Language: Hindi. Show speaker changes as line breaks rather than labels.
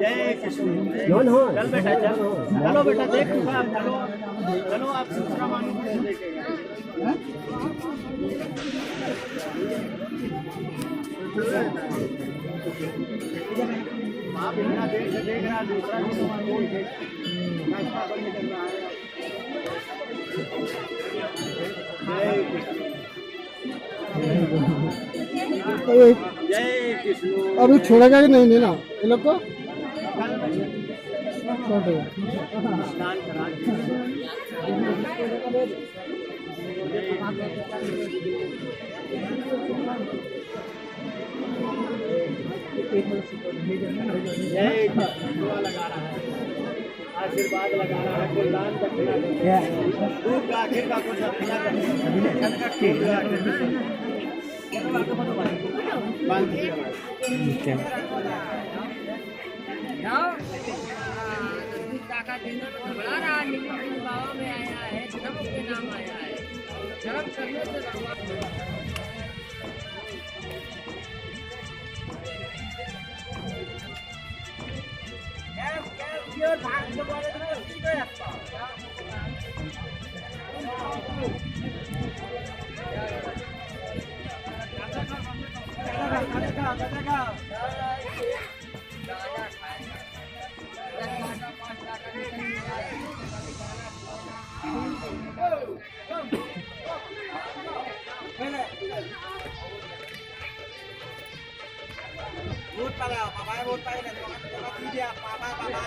जय कृष्ण। चल बेटा चल, चलो बेटा देख चलो चलो आप दूसरा मानो देखेगा। आप इतना देर से देख रहा दूसरा निकल रहा है। जय कृष्ण।
अभी छोड़ेगा कि नहीं ना ये लोग को?
स्नान करा जय दुआ लगा रहा है, आशीर्वाद लगा रहा है, कोई दान दक्षिणा दूध का आखिर का कुछ दक्षिणा
बड़ा रहा लेकिन बाबा में आया है, धर्म के नाम आया है, धर्म करने से
वोट पाया पापा वोट पाया पापा पापा